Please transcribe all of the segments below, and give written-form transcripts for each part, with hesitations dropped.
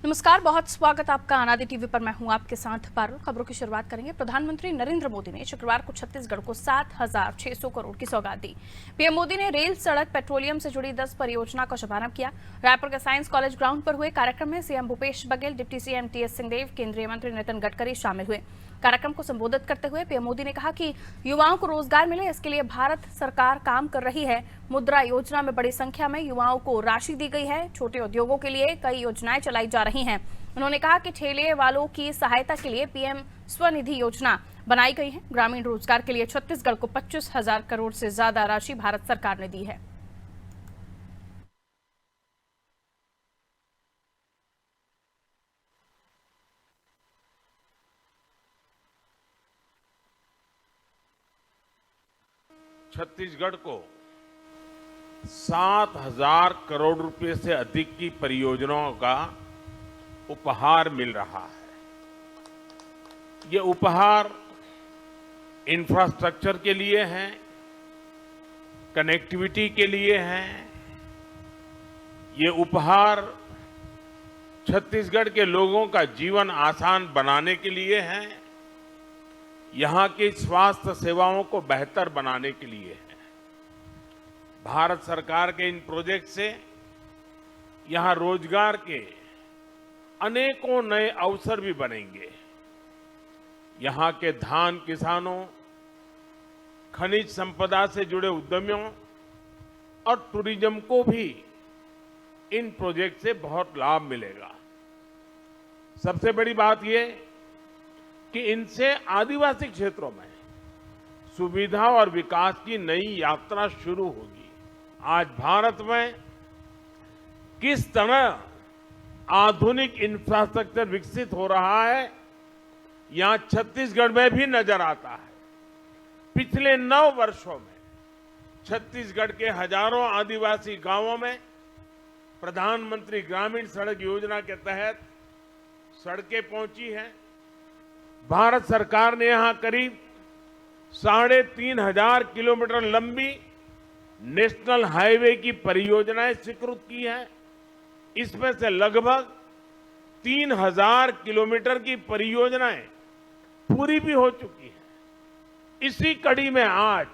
नमस्कार, बहुत स्वागत आपका अनादि टीवी पर। मैं हूं आपके साथ पारुल। खबरों की शुरुआत करेंगे। प्रधानमंत्री नरेंद्र मोदी ने शुक्रवार को छत्तीसगढ़ को 7,600 करोड़ की सौगात दी। पीएम मोदी ने रेल, सड़क, पेट्रोलियम से जुड़ी 10 परियोजना का शुभारंभ किया। रायपुर के साइंस कॉलेज ग्राउंड पर हुए कार्यक्रम में CM Bhupesh Baghel, deputy CM TS Singhdeo, केंद्रीय मंत्री नितिन गडकरी शामिल हुए। कार्यक्रम को संबोधित करते हुए पीएम मोदी ने कहा कि युवाओं को रोजगार मिले, इसके लिए भारत सरकार काम कर रही है। मुद्रा योजना में बड़ी संख्या में युवाओं को राशि दी गई है। छोटे उद्योगों के लिए कई योजनाएं चलाई जा रही हैं। उन्होंने कहा कि ठेले वालों की सहायता के लिए पीएम स्वनिधि योजना बनाई गई है। ग्रामीण रोजगार के लिए छत्तीसगढ़ को 25,000 करोड़ से ज्यादा राशि भारत सरकार ने दी है। छत्तीसगढ़ को 7,000 करोड़ रुपए से अधिक की परियोजनाओं का उपहार मिल रहा है। ये उपहार इंफ्रास्ट्रक्चर के लिए है, कनेक्टिविटी के लिए है। ये उपहार छत्तीसगढ़ के लोगों का जीवन आसान बनाने के लिए है। यहां की स्वास्थ्य सेवाओं को बेहतर बनाने के लिए है। भारत सरकार के इन प्रोजेक्ट से यहां रोजगार के अनेकों नए अवसर भी बनेंगे। यहां के धान किसानों, खनिज संपदा से जुड़े उद्यमियों और टूरिज्म को भी इन प्रोजेक्ट से बहुत लाभ मिलेगा। सबसे बड़ी बात यह कि इनसे आदिवासी क्षेत्रों में सुविधा और विकास की नई यात्रा शुरू होगी। आज भारत में किस तरह आधुनिक इंफ्रास्ट्रक्चर विकसित हो रहा है, यहां छत्तीसगढ़ में भी नजर आता है। पिछले 9 वर्षों में छत्तीसगढ़ के हजारों आदिवासी गांवों में प्रधानमंत्री ग्रामीण सड़क योजना के तहत सड़कें पहुंची हैं। भारत सरकार ने यहां करीब 3,500 किलोमीटर लंबी नेशनल हाईवे की परियोजनाएं स्वीकृत की है। इसमें से लगभग 3,000 किलोमीटर की परियोजनाएं पूरी भी हो चुकी हैं। इसी कड़ी में आज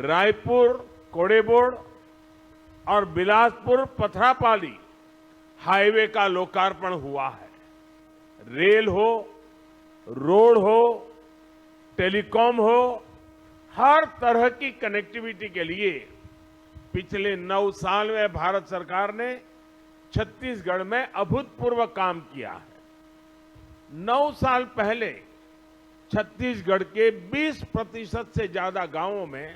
रायपुर कोड़ेबोड़ और बिलासपुर पथरापाली हाईवे का लोकार्पण हुआ है। रेल हो, रोड हो, टेलीकॉम हो, हर तरह की कनेक्टिविटी के लिए पिछले 9 साल में भारत सरकार ने छत्तीसगढ़ में अभूतपूर्व काम किया है। 9 साल पहले छत्तीसगढ़ के 20% से ज्यादा गांवों में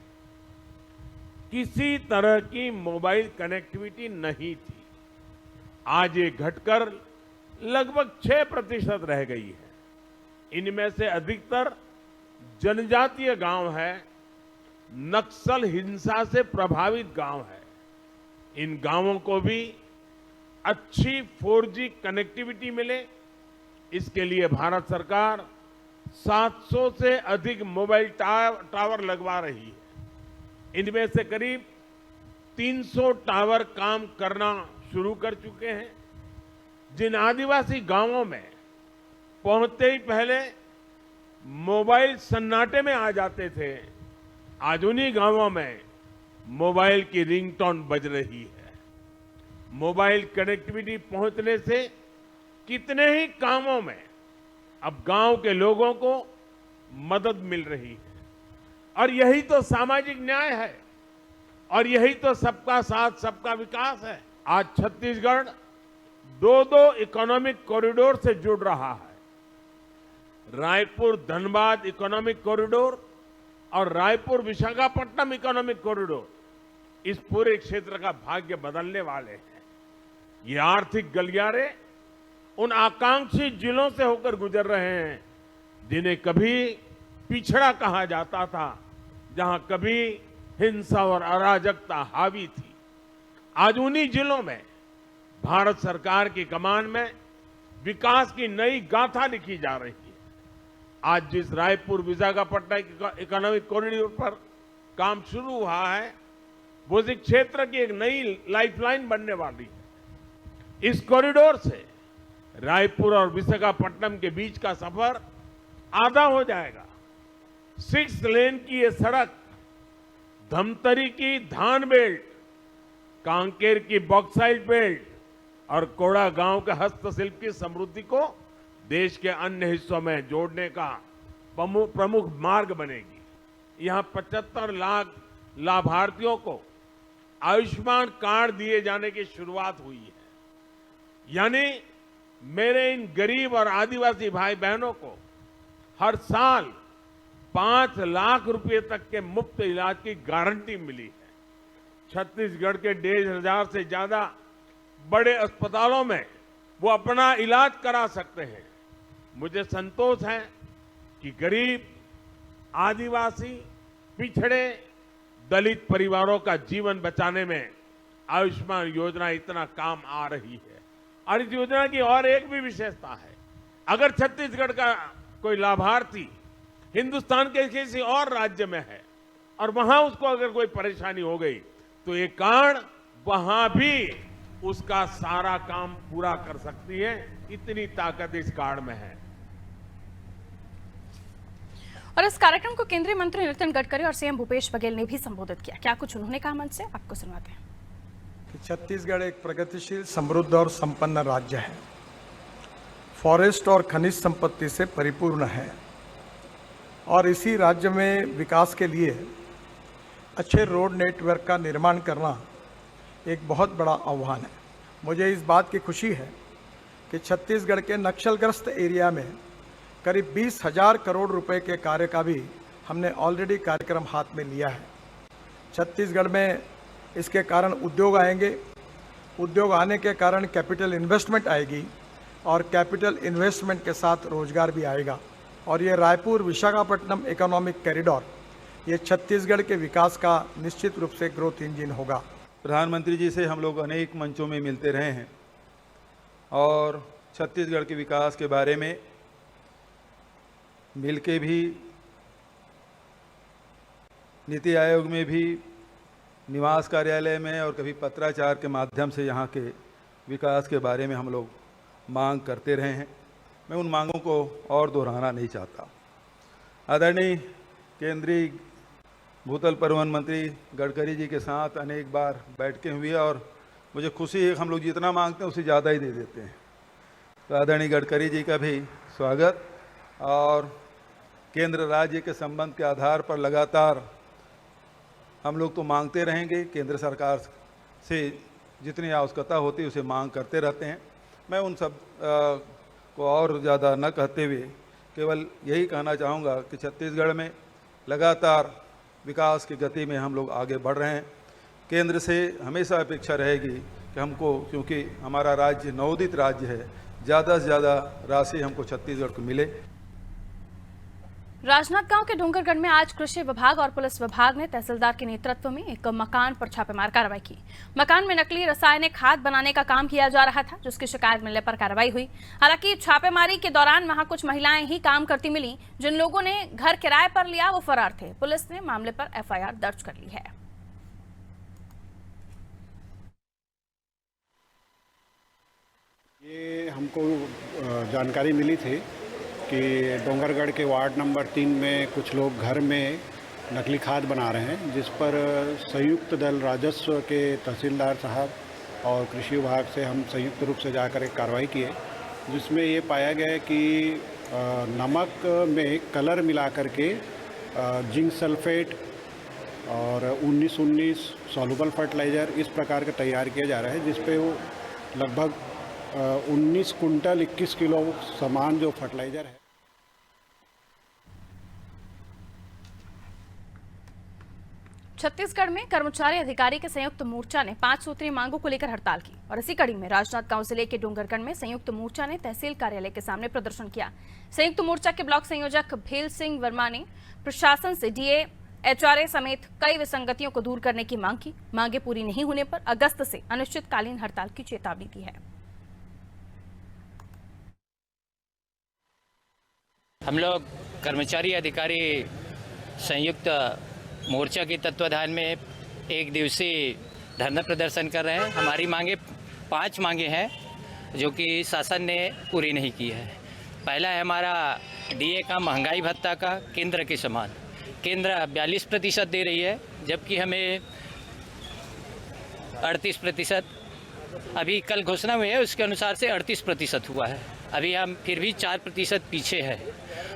किसी तरह की मोबाइल कनेक्टिविटी नहीं थी। आज ये घटकर लगभग 6% रह गई है। इनमें से अधिकतर जनजातीय गांव है, नक्सल हिंसा से प्रभावित गांव है। इन गांवों को भी अच्छी 4G कनेक्टिविटी मिले, इसके लिए भारत सरकार 700 से अधिक मोबाइल टावर लगवा रही है। इनमें से करीब 300 टावर काम करना शुरू कर चुके हैं। जिन आदिवासी गांवों में पहुंचते ही पहले मोबाइल सन्नाटे में आ जाते थे, आज उन्हीं गांवों में मोबाइल की रिंगटोन बज रही है। मोबाइल कनेक्टिविटी पहुंचने से कितने ही कामों में अब गांव के लोगों को मदद मिल रही है। और यही तो सामाजिक न्याय है, और यही तो सबका साथ सबका विकास है। आज छत्तीसगढ़ 2 इकोनॉमिक कॉरिडोर से जुड़ रहा है। रायपुर धनबाद इकोनॉमिक कॉरिडोर और रायपुर विशाखापट्टनम इकोनॉमिक कॉरिडोर इस पूरे क्षेत्र का भाग्य बदलने वाले हैं। ये आर्थिक गलियारे उन आकांक्षी जिलों से होकर गुजर रहे हैं जिन्हें कभी पिछड़ा कहा जाता था, जहां कभी हिंसा और अराजकता हावी थी। आज उन्हीं जिलों में भारत सरकार की कमान में विकास की नई गाथा लिखी जा रही है। आज जिस रायपुर विशाखापट्टनम इकोनॉमिक कॉरिडोर पर काम शुरू हुआ है, वो इस क्षेत्र की एक नई लाइफलाइन बनने वाली है। इस कॉरिडोर से रायपुर और विशाखापट्टनम के बीच का सफर आधा हो जाएगा। 6 लेन की ये सड़क धमतरी की धान बेल्ट, कांकेर की बॉक्साइट बेल्ट और कोड़ा गांव के हस्तशिल्प की समृद्धि को देश के अन्य हिस्सों में जोड़ने का प्रमुख मार्ग बनेगी। यहां 75 लाख लाभार्थियों को आयुष्मान कार्ड दिए जाने की शुरुआत हुई है। यानी मेरे इन गरीब और आदिवासी भाई बहनों को हर साल 5 लाख रुपए तक के मुफ्त इलाज की गारंटी मिली है। छत्तीसगढ़ के 1,500 से ज्यादा बड़े अस्पतालों में वो अपना इलाज करा सकते हैं। मुझे संतोष है कि गरीब, आदिवासी, पिछड़े, दलित परिवारों का जीवन बचाने में आयुष्मान योजना इतना काम आ रही है। और इस योजना की और एक भी विशेषता है, अगर छत्तीसगढ़ का कोई लाभार्थी हिंदुस्तान के किसी और राज्य में है और वहां उसको अगर कोई परेशानी हो गई तो ये कार्ड वहां भी उसका सारा काम पूरा कर सकती है। इतनी ताकत इस कार्ड में है। और इस कार्यक्रम को केंद्रीय मंत्री नितिन गडकरी और सीएम भूपेश बघेल ने भी संबोधित किया। क्या कुछ उन्होंने कहा मन से, आपको सुनवाते हैं। छत्तीसगढ़ एक प्रगतिशील, समृद्ध और संपन्न राज्य है। फॉरेस्ट और खनिज संपत्ति से परिपूर्ण है और इसी राज्य में विकास के लिए अच्छे रोड नेटवर्क का निर्माण करना एक बहुत बड़ा आह्वान है। मुझे इस बात की खुशी है कि छत्तीसगढ़ के नक्सलग्रस्त एरिया में करीब 20,000 करोड़ रुपए के कार्य का भी हमने ऑलरेडी कार्यक्रम हाथ में लिया है। छत्तीसगढ़ में इसके कारण उद्योग आएंगे, उद्योग आने के कारण कैपिटल इन्वेस्टमेंट आएगी और कैपिटल इन्वेस्टमेंट के साथ रोजगार भी आएगा। और ये रायपुर विशाखापट्टनम इकोनॉमिक कॉरिडोर ये छत्तीसगढ़ के विकास का निश्चित रूप से ग्रोथ इंजन होगा। प्रधानमंत्री जी से हम लोग अनेक मंचों में मिलते रहे हैं और छत्तीसगढ़ के विकास के बारे में मिलके भी, नीति आयोग में भी, निवास कार्यालय में और कभी पत्राचार के माध्यम से यहाँ के विकास के बारे में हम लोग मांग करते रहे हैं। मैं उन मांगों को और दोहराना नहीं चाहता। आदरणीय केंद्रीय भूतल परिवहन मंत्री गडकरी जी के साथ अनेक बार बैठकें हुई और मुझे खुशी है कि हम लोग जितना मांगते हैं उससे ज़्यादा ही दे देते हैं। तो आदरणीय गडकरी जी का भी स्वागत। और केंद्र राज्य के संबंध के आधार पर लगातार हम लोग तो मांगते रहेंगे, केंद्र सरकार से जितनी आवश्यकता होती है उसे मांग करते रहते हैं। मैं उन सब को और ज़्यादा न कहते हुए केवल यही कहना चाहूँगा कि छत्तीसगढ़ में लगातार विकास की गति में हम लोग आगे बढ़ रहे हैं। केंद्र से हमेशा अपेक्षा रहेगी कि हमको, क्योंकि हमारा राज्य नवोदित राज्य है, ज़्यादा से ज़्यादा राशि हमको छत्तीसगढ़ को मिले। राजनांदगांव के डोंगरगढ़ में आज कृषि विभाग और पुलिस विभाग ने तहसीलदार के नेतृत्व में एक मकान पर छापेमार कार्रवाई की। मकान में नकली रासायनिक खाद बनाने का काम किया जा रहा था, जिसकी शिकायत मिलने पर कार्रवाई हुई। हालांकि छापेमारी के दौरान वहां कुछ महिलाएं ही काम करती मिली। जिन लोगों ने घर किराए पर लिया वो फरार थे। पुलिस ने मामले पर एफआईआर दर्ज कर ली है। ये हमको जानकारी मिली थी कि डोंगरगढ़ के वार्ड नंबर 3 में कुछ लोग घर में नकली खाद बना रहे हैं, जिस पर संयुक्त दल राजस्व के तहसीलदार साहब और कृषि विभाग से हम संयुक्त रूप से जाकर एक कार्रवाई किए, जिसमें ये पाया गया कि नमक में कलर मिला करके जिंक सल्फेट और 19-19 सॉल्युबल फर्टिलाइज़र इस प्रकार का तैयार किया जा रहा है, जिस पे वो लगभग 19 कुंटल 21 किलो सामान जो फर्टिलाइजर है। छत्तीसगढ़ में कर्मचारी अधिकारी के संयुक्त मोर्चा ने 5 सूत्रीय मांगों को लेकर हड़ताल की और इसी कड़ी में राजनांदगांव जिले के डोंगरगढ़ में संयुक्त मोर्चा ने तहसील कार्यालय के सामने प्रदर्शन किया। संयुक्त मोर्चा के ब्लॉक संयोजक भेल सिंह वर्मा ने प्रशासन से डीए, एचआरए समेत कई विसंगतियों को दूर करने की मांग की। मांगे पूरी नहीं होने पर अगस्त से अनिश्चितकालीन हड़ताल की चेतावनी दी है। हम लोग कर्मचारी अधिकारी संयुक्त मोर्चा के तत्वाधान में एक दिवसीय धरना प्रदर्शन कर रहे हैं। हमारी मांगे 5 मांगे हैं। जो कि शासन ने पूरी नहीं की है। पहला है हमारा डीए का महंगाई भत्ता का केंद्र के समान। केंद्र 42% दे रही है, जबकि हमें 38%, अभी कल घोषणा हुई है उसके अनुसार से 38% हुआ है। अभी हम फिर भी 4% पीछे है।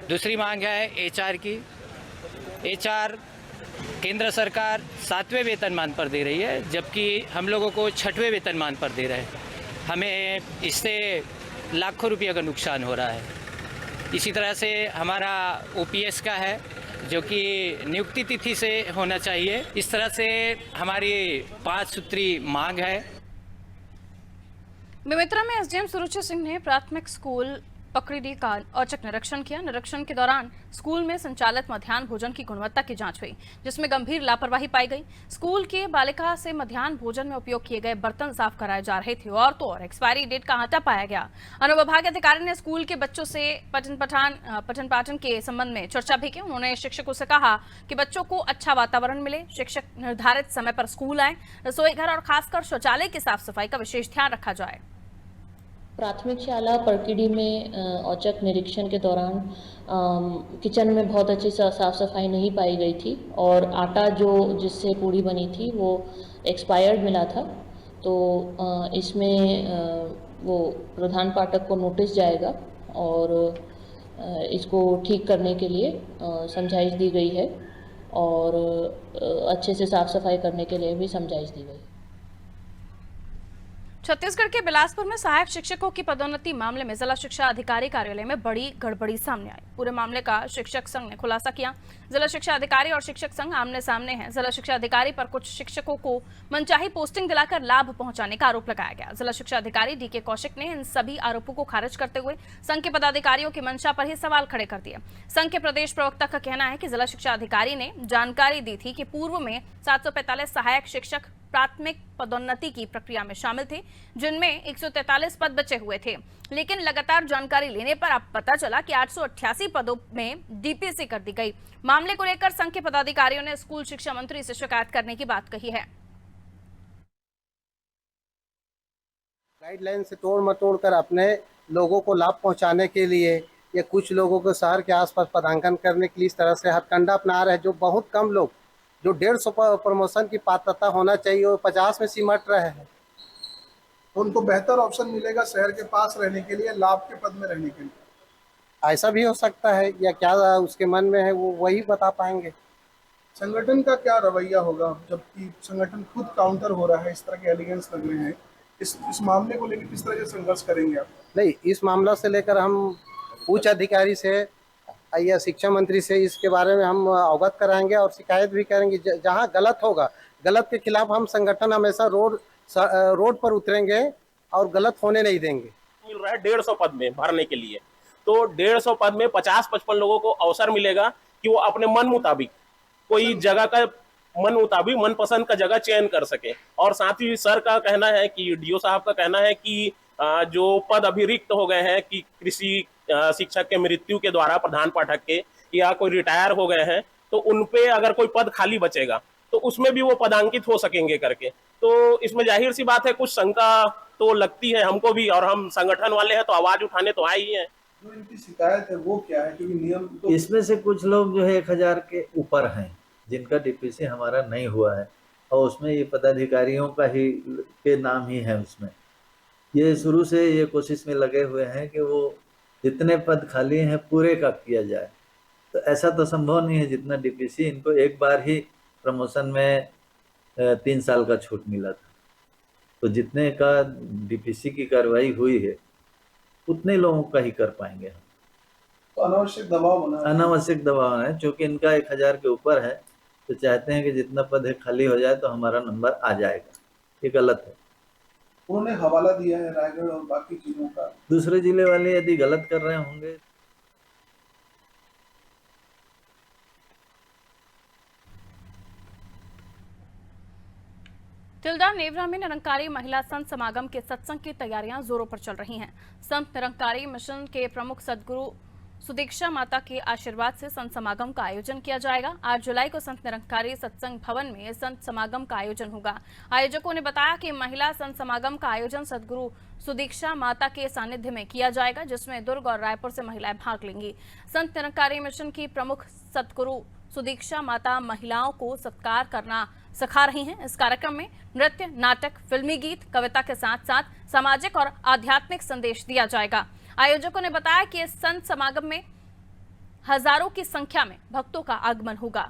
दूसरी मांग है एचआर की। एचआर केंद्र सरकार 7वें वेतनमान पर दे रही है, जबकि हम लोगों को 6वें वेतनमान पर दे रहे हैं। हमें इससे लाखों रुपये का नुकसान हो रहा है। इसी तरह से हमारा ओपीएस का है, जो कि नियुक्ति तिथि से होना चाहिए। इस तरह से हमारी 5 सूत्री मांग है। बेमेतरा में एसडीएम सुरुचि सिंह ने प्राथमिक स्कूल पकड़ीडी का औचक निरीक्षण किया। निरीक्षण के दौरान स्कूल में संचालित मध्याह्न भोजन की गुणवत्ता की जांच हुई, जिसमें गंभीर लापरवाही पाई गई। स्कूल के बालिका से मध्याह्न भोजन में उपयोग किए गए बर्तन साफ कराए जा रहे थे और तो और एक्सपायरी डेट का आटा पाया गया। अनुविभाग अधिकारी ने स्कूल के बच्चों से पठन पाठन के संबंध में चर्चा भी की। उन्होंने शिक्षकों से कहा कि बच्चों को अच्छा वातावरण मिले, शिक्षक निर्धारित समय पर स्कूल आए, रसोई घर और खासकर शौचालय की साफ सफाई का विशेष ध्यान रखा जाए। प्राथमिक शाला परकीडी में औचक निरीक्षण के दौरान किचन में बहुत अच्छी साफ सफाई नहीं पाई गई थी और आटा जिससे पूड़ी बनी थी वो एक्सपायर्ड मिला था। तो इसमें वो प्रधान पाठक को नोटिस जाएगा और इसको ठीक करने के लिए समझाइश दी गई है और अच्छे से साफ सफाई करने के लिए भी समझाइश दी गई। छत्तीसगढ़ के बिलासपुर में सहायक शिक्षकों की पदोन्नति मामले में जिला शिक्षा अधिकारी कार्यालय में बड़ी गड़बड़ी सामने आई। पूरे मामले का शिक्षक संघ ने खुलासा किया। जिला शिक्षा अधिकारी और शिक्षक संघ आमने सामने हैं। जिला शिक्षा अधिकारी पर कुछ शिक्षकों को मनचाही पोस्टिंग दिलाकर लाभ पहुंचाने का आरोप लगाया गया। जिला शिक्षा अधिकारी डीके कौशिक ने इन सभी आरोपों को खारिज करते हुए संघ के पदाधिकारियों की मंशा पर ही सवाल खड़े कर दिए। संघ के प्रदेश प्रवक्ता का कहना है कि जिला शिक्षा अधिकारी ने जानकारी दी थी कि पूर्व में 745 सहायक शिक्षक प्राथमिक पदोन्नति की प्रक्रिया में शामिल थे, जिनमें 143 पद बचे हुए थे। लेकिन लगातार जानकारी लेने पर अब पता चला कि 888 पदों में डीपीसी कर दी गई। मामले को लेकर संघ के पदाधिकारियों ने स्कूल शिक्षा मंत्री से शिकायत करने की बात कही है। गाइडलाइन से तोड़ मटोड़ कर अपने लोगों को लाभ पहुंचाने के लिए या कुछ लोगों को शहर के आसपास पदांकन करने के लिए इस तरह से हथकंडा अपना रहे हैं, जो बहुत कम लोग जो 150 प्रमोशन की पात्रता होना चाहिए वो 50 में सिमट रहे हैं। तो उनको बेहतर ऑप्शन मिलेगा शहर के पास रहने के लिए, लाभ के पद में रहने के लिए। ऐसा भी हो सकता है या क्या उसके मन में है वो वही बता पाएंगे। संगठन का क्या रवैया होगा, जबकि संगठन खुद काउंटर हो रहा है, इस तरह के एलिगेंस लग रहे हैं। इस मामले को लेकर किस तरह से संघर्ष करेंगे आप? नहीं, इस मामला से लेकर हम उच्च अधिकारी से या शिक्षा मंत्री से इसके बारे में हम अवगत कराएंगे और शिकायत भी करेंगे। जहां गलत होगा, गलत के खिलाफ हम संगठन हमेशा रोड पर उतरेंगे और गलत होने नहीं देंगे। मिल रहा है 150 पद में भरने के लिए, तो 150 पद में 50-55 लोगों को अवसर मिलेगा कि वो अपने मन मुताबिक कोई जगह का मनपसंद का जगह चयन कर सके। और साथ ही सर का कहना है कि डीओ साहब का कहना है कि जो पद अभी रिक्त हो गए हैं कि कृषि शिक्षक के मृत्यु के द्वारा प्रधान पाठक के या कोई रिटायर हो गए हैं, तो उनपे अगर कोई पद खाली बचेगा तो उसमें भी वो पदांकित हो सकेंगे करके। तो इसमें जाहिर सी बात है कुछ शंका तो लगती है हमको भी, और हम संगठन वाले हैं तो आवाज उठाने तो आए ही हैं। जो इनकी शिकायत है वो क्या है, क्योंकि नियम तो इसमें से कुछ लोग जो है 1000 के ऊपर हैं जिनका डीपीसी हमारा नहीं हुआ है और उसमें ये पदाधिकारियों का ही के नाम ही है। उसमें ये शुरू से ये कोशिश में लगे हुए हैं कि वो जितने पद खाली हैं पूरे का किया जाए। तो ऐसा तो संभव नहीं है। जितना डीपीसी, इनको एक बार ही प्रमोशन में 3 साल का छूट मिला था, तो जितने का डीपीसी की कार्रवाई हुई है उतने लोगों का ही कर पाएंगे हम। तो अनावश्यक दबाव है, चूँकि इनका 1000 के ऊपर है तो चाहते हैं कि जितना पद है खाली हो जाए तो हमारा नंबर आ जाएगा। ये गलत है। उन्होंने हवाला दिया है रायगढ़ और बाकी चीजों का। दूसरे जिले वाले यदि गलत कर रहे होंगे। तिल्दा नेवरा में निरंकारी महिला संत समागम के सत्संग की तैयारियां जोरों पर चल रही हैं। संत निरंकारी मिशन के प्रमुख सदगुरु सुदीक्षा माता के आशीर्वाद से संत समागम का आयोजन किया जाएगा। 8 जुलाई को संत निरंकारी सत्संग भवन में संत समागम का आयोजन होगा। आयोजकों ने बताया कि महिला संत समागम का आयोजन सदगुरु सुदीक्षा माता के सानिध्य में किया जाएगा, जिसमें दुर्ग और रायपुर से महिलाएं भाग लेंगी। संत निरंकारी मिशन की प्रमुख सतगुरु सुदीक्षा माता महिलाओं को सत्कार करना सिखा रही हैं। इस कार्यक्रम में नृत्य, नाटक, फिल्मी गीत, कविता के साथ साथ सामाजिक और आध्यात्मिक संदेश दिया जाएगा। आयोजकों ने बताया कि इस संत समागम में हजारों की संख्या में भक्तों का आगमन होगा।